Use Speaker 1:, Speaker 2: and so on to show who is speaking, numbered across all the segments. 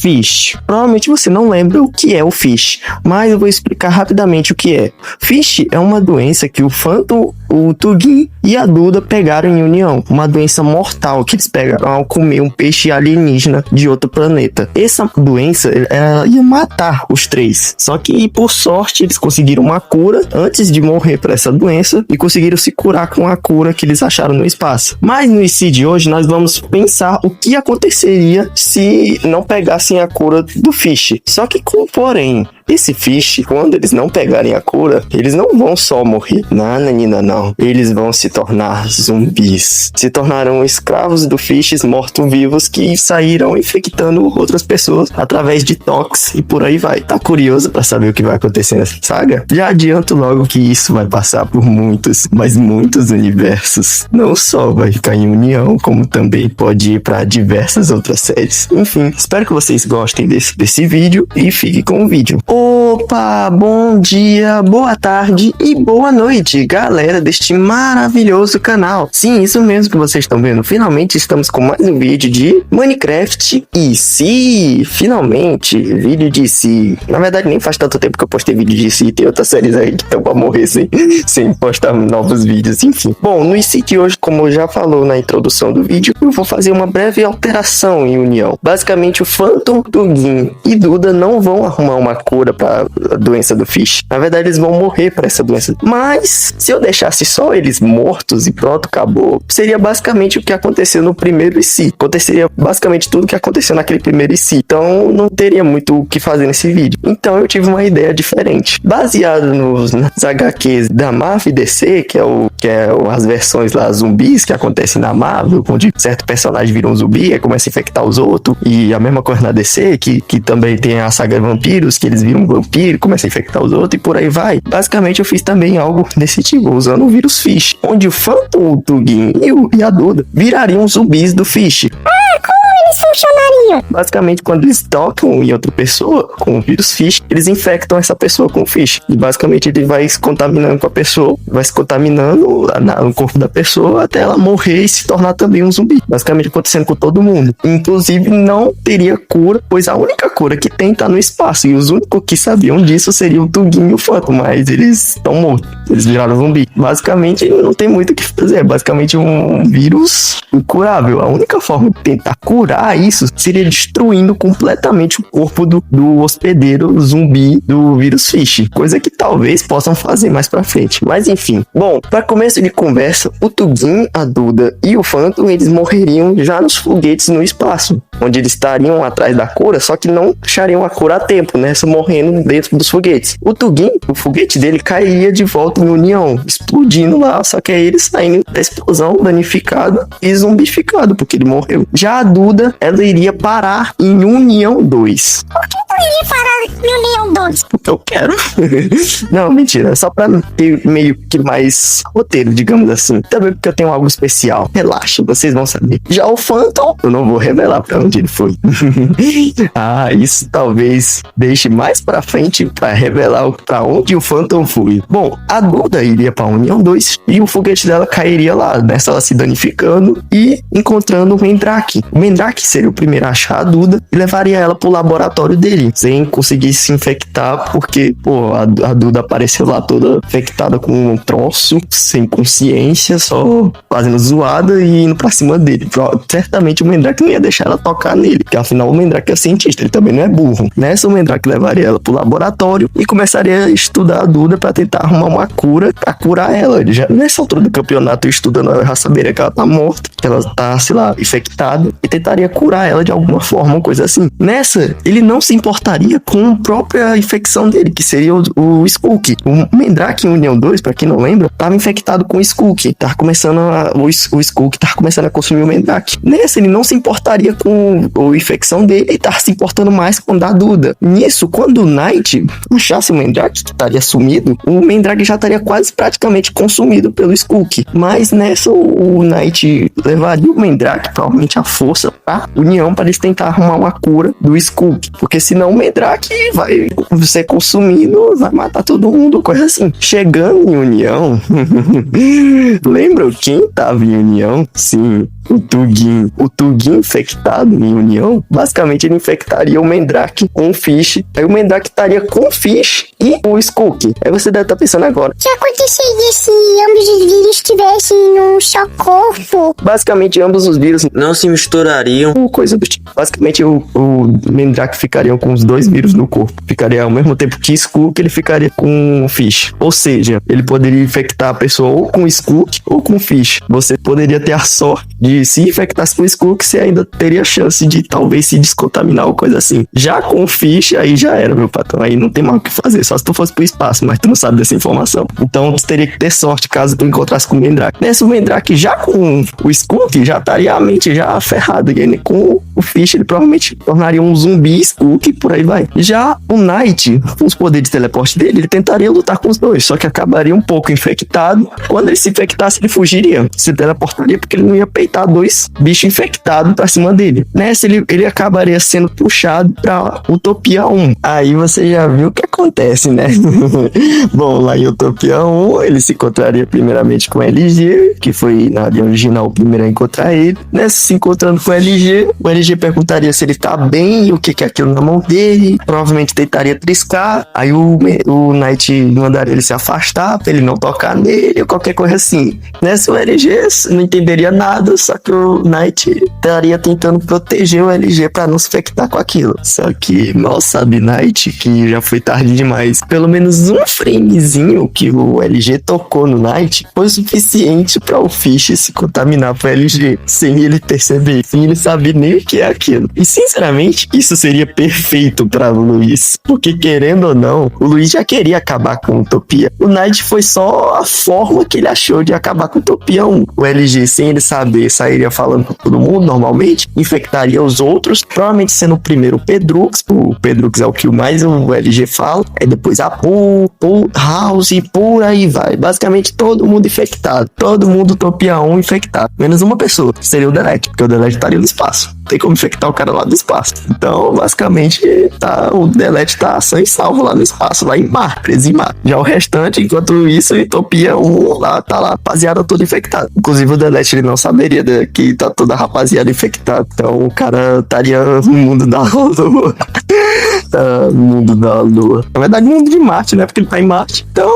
Speaker 1: Fish. Provavelmente você não lembra o que é o Fish, mas eu vou explicar rapidamente o que é. Fish é uma doença que o Phantom, o Tugin e a Duda pegaram em união. Uma doença mortal que eles pegaram ao comer um peixe alienígena de outro planeta. Essa doença ia matar os três. Só que, por sorte, eles conseguiram uma cura antes de morrer para essa doença e conseguiram se curar com a cura que eles acharam no espaço. Mas no IC de hoje, nós vamos pensar o que aconteceria se não pegassem a cura do Fish. Só que com porém, esse Fish, quando eles não pegarem a cura, eles não vão só morrer. Não, menina, não. Eles vão se tornar zumbis. Se tornarão escravos do Fish mortos-vivos que saíram infectando outras pessoas através de tox e por aí vai. Tá curioso pra saber o que vai acontecer nessa saga? Já adianto logo que isso vai passar por muitos, mas muitos universos. Não só vai ficar em união, como também pode ir pra diversas outras séries. Enfim, espero que vocês gostem desse vídeo e fiquem com o vídeo. Opa, bom dia, boa tarde e boa noite, galera deste maravilhoso canal. Sim, isso mesmo que vocês estão vendo. Finalmente estamos com mais um vídeo de Minecraft IC. Finalmente, vídeo de IC. Na verdade, nem faz tanto tempo que eu postei vídeo de IC. Tem outras séries aí que estão pra morrer sem postar novos vídeos. Enfim, bom, no IC de hoje, como eu já falou na introdução do vídeo, eu vou fazer uma breve alteração em união. Basicamente, o Phantom, Tugin e Duda não vão arrumar uma cura para a doença do Fish. Na verdade, eles vão morrer para essa doença. Mas, se eu deixasse só eles mortos e pronto, acabou, seria basicamente o que aconteceu no primeiro IC. Aconteceria basicamente tudo que aconteceu naquele primeiro IC. Então, não teria muito o que fazer nesse vídeo. Então, eu tive uma ideia diferente. Baseado nas HQs da Marvel e DC, que é as versões lá zumbis que acontecem na Marvel, onde certo personagem vira um zumbi e começa a infectar os outros. E a mesma coisa na DC, que também tem a saga Vampiros, que eles viram um vampiro, começa a infectar os outros e por aí vai. Basicamente eu fiz também algo desse tipo, usando o vírus Fish, onde o Phantom, o Tugin e a Duda virariam zumbis do Fish.
Speaker 2: Eles funcionariam?
Speaker 1: Basicamente, quando eles tocam em outra pessoa com o vírus Fish, eles infectam essa pessoa com o Fish. E basicamente ele vai se contaminando com a pessoa, vai se contaminando no corpo da pessoa até ela morrer e se tornar também um zumbi. Basicamente acontecendo com todo mundo. Inclusive não teria cura, pois a única cura que tem tá no espaço. E os únicos que sabiam disso seriam o Tugin e o Phantom, mas eles estão mortos. Eles viraram zumbi. Basicamente não tem muito o que fazer. É basicamente um vírus incurável. A única forma de tentar curar isso seria destruindo completamente o corpo do hospedeiro zumbi do vírus Fish, coisa que talvez possam fazer mais pra frente, mas enfim. Bom, para começo de conversa, o Tugin, a Duda e o Phantom, eles morreriam já nos foguetes no espaço, onde eles estariam atrás da cura, só que não achariam a cura a tempo, né, só morrendo dentro dos foguetes. O Tugin, o foguete dele cairia de volta em união, explodindo lá, só que aí ele saindo da explosão danificado e zumbificado, porque ele morreu. Já a Duda, ela iria parar em União 2.
Speaker 2: Por que tu iria parar em União 2?
Speaker 1: Porque eu quero. Não, mentira. Só pra ter meio que mais roteiro, digamos assim. Também porque eu tenho algo especial. Relaxa, vocês vão saber. Já o Phantom, eu não vou revelar pra onde ele foi. Isso talvez deixe mais pra frente pra revelar pra onde o Phantom foi. Bom, a Duda iria pra União 2 e o foguete dela cairia lá, nessa ela se danificando e encontrando o Mandrake. O Mandrake seria o primeiro a achar a Duda e levaria ela pro laboratório dele, sem conseguir se infectar, porque, a Duda apareceu lá toda infectada com um troço, sem consciência, só fazendo zoada e indo pra cima dele. Certamente o Mandrake não ia deixar ela tocar nele, porque afinal o Mandrake é cientista, ele também não é burro. Nessa, o Mandrake levaria ela pro laboratório e começaria a estudar a Duda pra tentar arrumar uma cura, pra curar ela. Ele já nessa altura do campeonato estudando, ela já saberia que ela tá morta, que ela tá, sei lá, infectada, e tentaria curar ela de alguma forma, uma coisa assim. Nessa, ele não se importaria com a própria infecção dele, que seria o Skunk. O Mandrake em União 2, pra quem não lembra, tava infectado com o Skunk. O Skunk tava começando a consumir o Mandrake. Nessa, ele não se importaria com a infecção dele e tava se importando mais com a da Duda. Nisso, quando o Knight achasse o Mandrake, que estaria sumido, o Mandrake já estaria quase praticamente consumido pelo Skunk. Mas nessa, o Knight levaria o Mandrake, provavelmente a força, pra União, para eles tentar arrumar uma cura do Skunk, porque senão o Mandrake vai ser consumido, vai matar todo mundo, coisa assim. Chegando em União, lembram quem tava em União? Sim, o Tugin infectado em união, basicamente ele infectaria o Mandrake com o Fish. Aí o Mandrake estaria com o Fish e o Skook. Aí você deve estar pensando agora,
Speaker 2: O que aconteceria se ambos os vírus estivessem num só corpo?
Speaker 1: basicamente ambos os vírus não se misturariam ou coisa do tipo. Basicamente o Mandrake ficaria com os dois vírus no corpo. Ficaria ao mesmo tempo que Skook, ele ficaria com o Fish. Ou seja, ele poderia infectar a pessoa ou com Skook ou com Fish. Você poderia ter a sorte de se infectasse com Skook, você ainda teria chance de talvez se descontaminar ou coisa assim. Já com o Fish, aí já era, meu patrão. Aí não tem mais o que fazer, só se tu fosse pro espaço, mas tu não sabe dessa informação. Então tu teria que ter sorte caso tu encontrasse com o Mandrake. Nesse o Mandrake já com o Skook, já estaria a mente já ferrada. E aí, com o Fish, ele provavelmente tornaria um zumbi Skook, por aí vai. Já o Knight, com os poderes de teleporte dele, ele tentaria lutar com os dois, só que acabaria um pouco infectado. Quando ele se infectasse, ele fugiria, se teleportaria, porque ele não ia peitar dois bichos infectados pra cima dele. Nessa, ele acabaria sendo puxado pra Utopia 1. Aí você já viu o que acontece, né? Bom, lá em Utopia 1, ele se encontraria primeiramente com o LG, que foi na área original o primeiro a encontrar ele. Nessa, se encontrando com o LG perguntaria se ele tá bem, o que é aquilo na mão dele. Provavelmente tentaria triscar. Aí o Knight mandaria ele se afastar pra ele não tocar nele, ou qualquer coisa assim. Nessa, o LG não entenderia nada, só que o Knight estaria tentando proteger o LG pra não se infectar com aquilo. Só que mal sabe Knight que já foi tarde demais. Pelo menos um framezinho que o LG tocou no Knight foi suficiente pra o Fish se contaminar pro LG, sem ele perceber, sem ele saber nem o que é aquilo. E sinceramente, isso seria perfeito pra Luiz, porque querendo ou não, o Luiz já queria acabar com a Utopia. O Knight foi só a forma que ele achou de acabar com a Utopia 1. O LG, sem ele saber, sairia falando com todo mundo normalmente, infectaria os outros, provavelmente sendo o primeiro o Pedrux é o que mais o LG fala, aí depois a Pooh, House e por aí vai. Basicamente todo mundo infectado, todo mundo Utopia 1 infectado, menos uma pessoa, que seria o Delete, porque o Delete estaria no espaço. Tem como infectar o cara lá do espaço. Então, basicamente, o Delete tá sã e salvo lá no espaço, lá em Mar, preso em Mar. Já o restante, enquanto isso, Utopia 1 lá, tá lá, rapaziada toda infectada. Inclusive, o Delete, ele não saberia que tá toda a rapaziada infectada. Então, o cara estaria no mundo da Lua. Mundo da Lua. Na verdade, mundo de Marte, né? Porque ele tá em Marte. Então,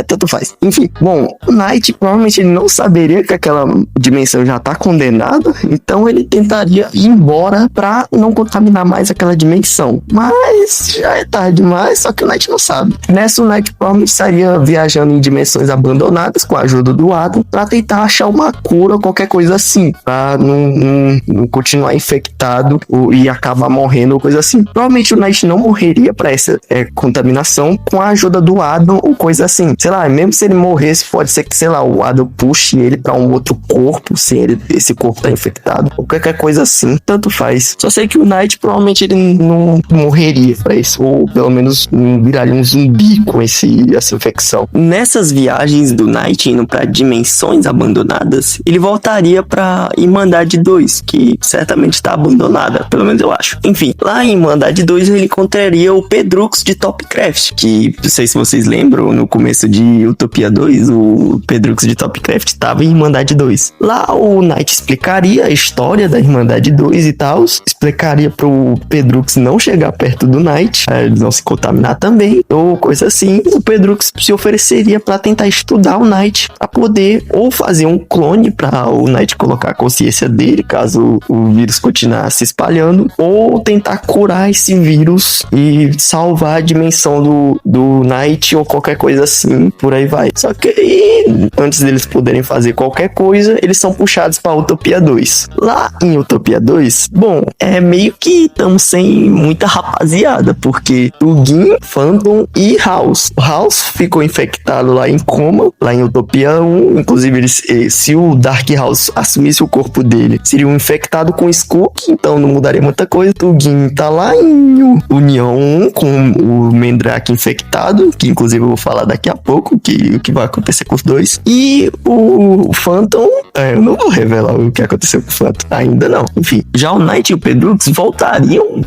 Speaker 1: tanto faz. Enfim, bom, o Knight provavelmente ele não saberia que aquela dimensão já tá condenada, então ele tentaria ir embora pra não contaminar mais aquela dimensão. Mas já é tarde demais, só que o Knight não sabe. Nessa, o Knight provavelmente estaria viajando em dimensões abandonadas com a ajuda do Adam pra tentar achar uma cura ou qualquer coisa assim, pra não continuar infectado e acabar morrendo ou coisa assim. Provavelmente o Knight não morreria pra essa contaminação com a ajuda do Adam ou coisa assim. Sei lá, mesmo se ele morresse, pode ser que, sei lá, o Adam puxe ele pra um outro corpo, se esse corpo tá infectado, ou qualquer coisa assim, tanto faz. Só sei que o Knight provavelmente ele não morreria pra isso, ou pelo menos não viraria um zumbi com essa infecção. Nessas viagens do Knight indo pra dimensões abandonadas, ele voltaria pra Irmandade 2, que certamente tá abandonada, pelo menos eu acho. Enfim, lá em Irmandade 2 ele encontraria o Pedrux de Topcraft, que não sei se vocês lembram, no começo de Utopia 2, o Pedrux de Topcraft estava em Irmandade 2. Lá o Knight explicaria a história da Irmandade 2 e tal, explicaria pro Pedrux não chegar perto do Knight, não se contaminar também, ou coisa assim. O Pedrux se ofereceria para tentar estudar o Knight, para poder ou fazer um clone para o Knight colocar a consciência dele, caso o vírus continuasse se espalhando, ou tentar curar esse vírus e salvar a dimensão do Knight ou qualquer coisa assim, por aí vai. Só que aí, antes deles poderem fazer qualquer coisa, eles são puxados para Utopia 2. Lá em Utopia 2, bom, meio que estamos sem muita rapaziada, porque Tugin, Phantom e House. O House ficou infectado lá em coma, lá em Utopia 1, inclusive se o Dark House assumisse o corpo dele, seria um infectado com Skook, então não mudaria muita coisa. Tugin tá lá em União 1 com o Mandrake infectado, que inclusive eu vou falar daqui a pouco o que vai acontecer com os dois. E o Phantom, eu não vou revelar o que aconteceu com o Phantom, ainda não. Enfim, já o Knight e o Pedrux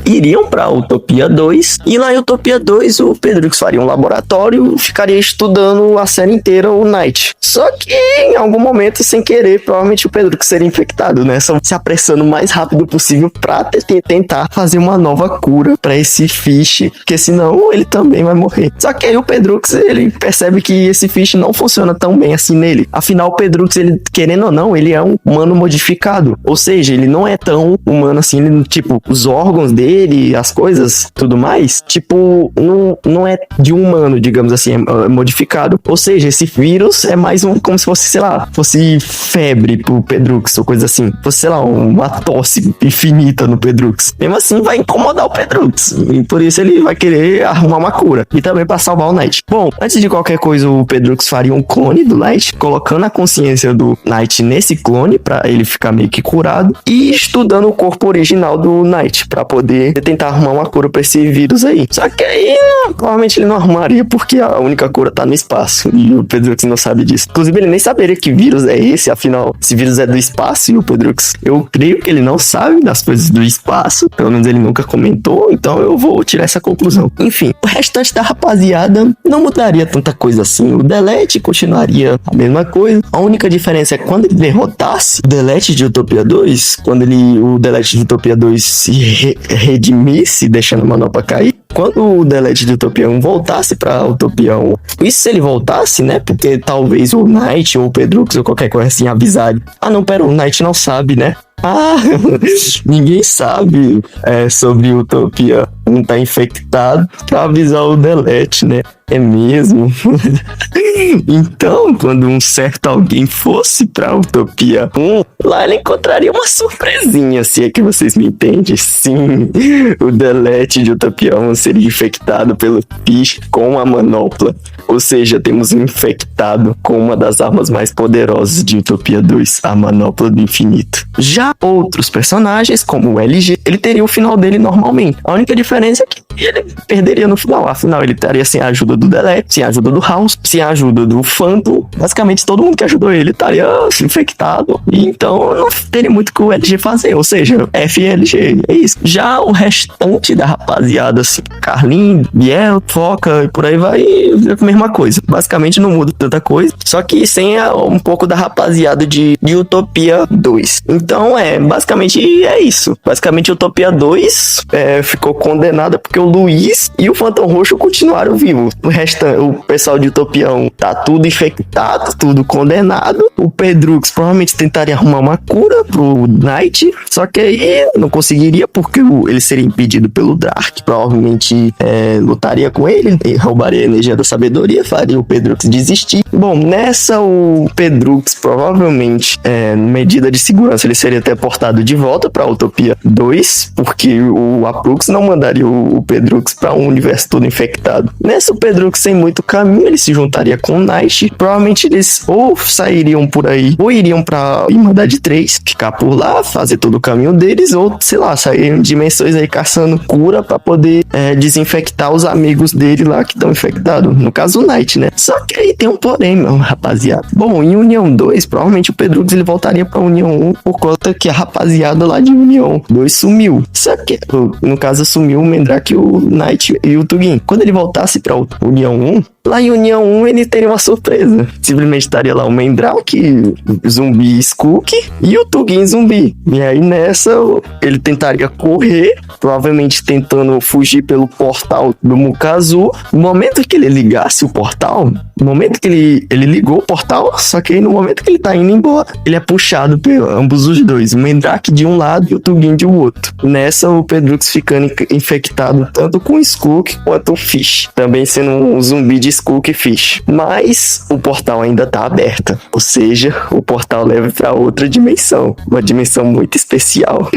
Speaker 1: iriam pra Utopia 2, e lá em Utopia 2 o Pedrux faria um laboratório, ficaria estudando a série inteira o Knight. Só que em algum momento, sem querer, provavelmente o Pedrux seria infectado, né? Só se apressando o mais rápido possível pra tentar fazer uma nova cura pra esse Fish, porque senão ele também vai morrer. Só que aí o Pedrux, ele percebe que esse Fish não funciona tão bem assim nele. Afinal, o Pedrux, ele, querendo ou não, ele é um humano modificado. Ou seja, ele não é tão humano assim, ele, tipo, os órgãos dele, as coisas, tudo mais, tipo, não é de um humano, digamos assim, é modificado. Ou seja, esse vírus é mais como se fosse, sei lá, fosse febre pro Pedrux, ou coisa assim. Fosse, sei lá, uma tosse infinita no Pedrux. Mesmo assim, vai incomodar o Pedrux. E por isso ele vai querer arrumar uma cura. E também pra salvar o Knight. Bom, antes de qualquer coisa, o Pedrux faria um clone do Knight, colocando a consciência do Knight nesse clone, pra ele ficar meio que curado, e estudando o corpo original do Knight, pra poder tentar arrumar uma cura pra esse vírus aí. Só que aí, provavelmente ele não arrumaria, porque a única cura tá no espaço. E o Pedrux não sabe disso. Inclusive, ele nem saberia que vírus é esse, afinal, esse vírus é do espaço, e o Pedrux, eu creio que ele não sabe das coisas do espaço, pelo menos ele nunca comentou, então eu vou tirar essa conclusão. Enfim, o restante da rapaziada não mudaria tanta coisa assim. O Delete continuaria a mesma coisa. A única diferença é quando ele derrotasse o Delete de Utopia 2, quando o Delete de Utopia 2 se redimisse, deixando a manopla cair, quando o Delete de Utopia 1 voltasse pra Utopia 1, isso se ele voltasse, né? Porque talvez o Knight ou o Pedrux ou qualquer coisa assim avisar. Ah, não, pera, o Knight não sabe, né? Ah, ninguém sabe sobre Utopia 1 tá infectado pra avisar o Delete, né? É mesmo? Então, quando um certo alguém fosse pra Utopia 1, lá ele encontraria uma surpresinha, se é que vocês me entendem. Sim, o Delete de Utopia 1 seria infectado pelo Fish com a manopla. Ou seja, temos um infectado com uma das armas mais poderosas de Utopia 2, a manopla do infinito. Já outros personagens, como o LG, ele teria o final dele normalmente. A única diferença é que ele perderia no final. Afinal, ele estaria sem a ajuda do Delete, sem a ajuda do House, sem a ajuda do Phantom. Basicamente, todo mundo que ajudou ele estaria infectado. E então, não teria muito o que o LG fazer. Ou seja, FLG, é isso. Já o restante da rapaziada, assim, Carlin, Biel, Foca e por aí vai, é a mesma coisa. Basicamente, não muda tanta coisa. Só que sem um pouco da rapaziada de Utopia 2. Então, basicamente é isso. Basicamente, Utopia 2 ficou condenada porque o Luiz e o Phantom Roxo continuaram vivos. O pessoal de Utopia 1 tá tudo infectado, tudo condenado. O Pedrux provavelmente tentaria arrumar uma cura pro Knight, só que aí não conseguiria porque ele seria impedido pelo Dark. Provavelmente lutaria com ele, roubaria a energia da sabedoria, faria o Pedrux desistir. Bom, nessa o Pedrux provavelmente, medida de segurança, ele seria teleportado de volta pra Utopia 2, porque o Aprux não mandaria o Pedrux pra um universo todo infectado. Nessa, o Pedrux, sem muito caminho, ele se juntaria com o Knight. Provavelmente eles ou sairiam por aí, ou iriam pra Irmandade 3, ficar por lá, fazer todo o caminho deles, ou, sei lá, saírem de dimensões aí caçando cura pra poder desinfectar os amigos dele lá que estão infectados. No caso, o Knight, né? Só que aí tem um porém, meu rapaziada. Bom, em União 2, provavelmente o Pedrux ele voltaria pra União 1 por conta que a rapaziada lá de União 2 sumiu. Só que, no caso, sumiu o Mendrake, o Knight e o Tugin. Quando ele voltasse pra União 1, lá em União 1 ele teria uma surpresa. Simplesmente estaria lá o Mendrake, zumbi Skook, e o Tugin zumbi. E aí nessa ele tentaria correr, provavelmente tentando fugir pelo portal do Mukazu. No momento que ele ligasse o portal, no momento que ele ligou o portal, só que aí no momento que ele tá indo embora, ele é puxado por ambos os dois, o Mendrake de um lado e o Tugin de outro. Nessa, o Pedrux ficando infectado tanto com o Skook quanto o Fish, também sendo um zumbi de Skook e Fish. Mas o portal ainda tá aberto, ou seja, o portal leva pra outra dimensão, uma dimensão muito especial.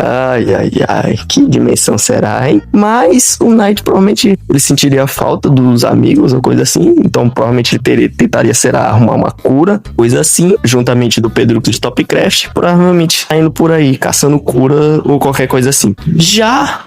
Speaker 1: Ai, que dimensão será, hein? Mas o Knight provavelmente ele sentiria falta dos amigos ou coisa assim, então provavelmente ele tentaria arrumar uma cura, coisa assim, juntamente do Pedrux de Topcraft, provavelmente tá indo por aí caçando cura ou qualquer coisa assim. Já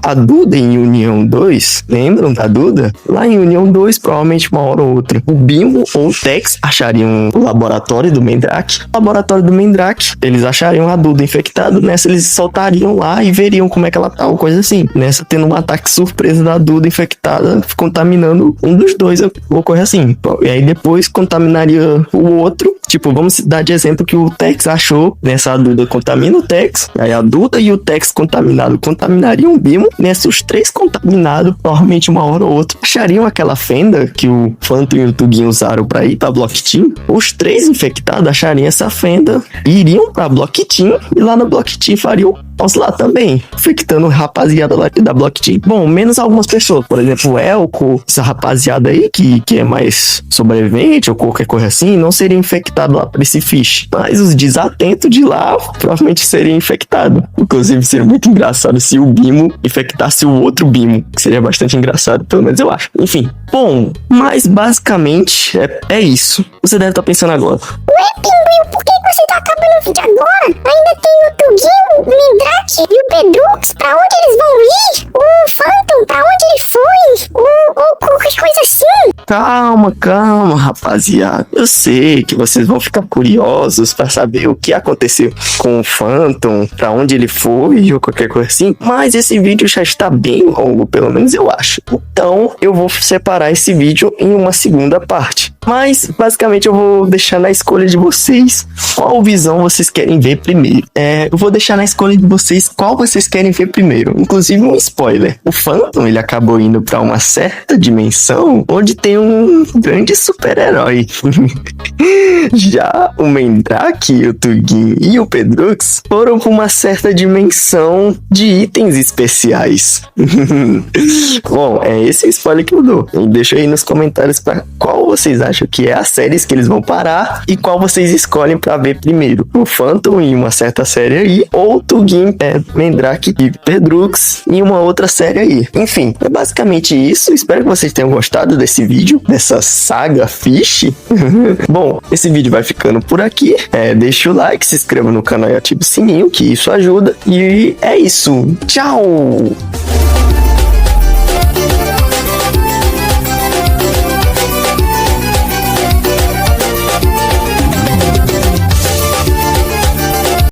Speaker 1: a Duda em União 2, lembram da Duda? Lá em União achariam dois, provavelmente uma hora ou outra. O Bimo ou o Tex achariam o laboratório do Mandrake. O laboratório do Mandrake, eles achariam a Duda infectada. Nessa, eles soltariam lá e veriam como é que ela tá, ou coisa assim. Nessa, tendo um ataque surpresa da Duda infectada, contaminando um dos dois, ou coisa assim. E aí depois contaminaria o outro. Tipo, vamos dar de exemplo que o Tex achou. Nessa, a Duda contamina o Tex. Aí a Duda e o Tex contaminariam o Bimo. Nessa, os três contaminados, provavelmente uma hora ou outra, achariam aquela fenda que o Phantom e o Tugin usaram pra ir pra Block Team. Os três infectados achariam essa fenda, iriam pra Block Team e lá na Block Team fariam nós lá também, infectando rapaziada lá da Block Team. Bom, menos algumas pessoas, por exemplo, o Elko, essa rapaziada aí que é mais sobrevivente ou qualquer coisa assim, não seria infectado lá por esse fish. Mas os desatentos de lá provavelmente seriam infectados. Inclusive, seria muito engraçado se o Bimo infectasse o outro Bimo, que seria bastante engraçado, pelo menos eu acho. Enfim, bom, mas basicamente é isso. Você deve estar pensando agora:
Speaker 2: Ué, Pinguim, por que você tá acabando o vídeo agora? Ainda tem o Tugin, o Mandrake e o Pedrux, pra onde eles vão ir? O Phantom, pra onde ele foi? Ou qualquer coisa assim?
Speaker 1: Calma, rapaziada. Eu sei que vocês vão ficar curiosos pra saber o que aconteceu com o Phantom, pra onde ele foi ou qualquer coisa assim, mas esse vídeo já está bem longo, pelo menos eu acho. Então, eu vou separar esse vídeo em uma segunda parte. Mas, basicamente, eu vou deixar na escolha de vocês qual visão vocês querem ver primeiro. Eu vou deixar na escolha de vocês qual vocês querem ver primeiro. Inclusive, um spoiler. O Phantom, ele acabou indo pra uma certa dimensão onde tem um grande super-herói. Já o Mandrake, o Tugin e o Pedrux foram pra uma certa dimensão de itens especiais. Bom, é esse o spoiler que eu dou. Deixa aí nos comentários pra qual vocês acham que é as séries que eles vão parar e qual vocês escolhem pra ver primeiro. O Phantom em uma certa série aí, ou o Tugin, Mandrake e Pedrux em uma outra série aí. Enfim, é basicamente isso. Espero que vocês tenham gostado desse vídeo, dessa saga Fish. Bom, esse vídeo vai ficando por aqui. Deixa o like, se inscreva no canal e ative o sininho, que isso ajuda. E é isso. Tchau!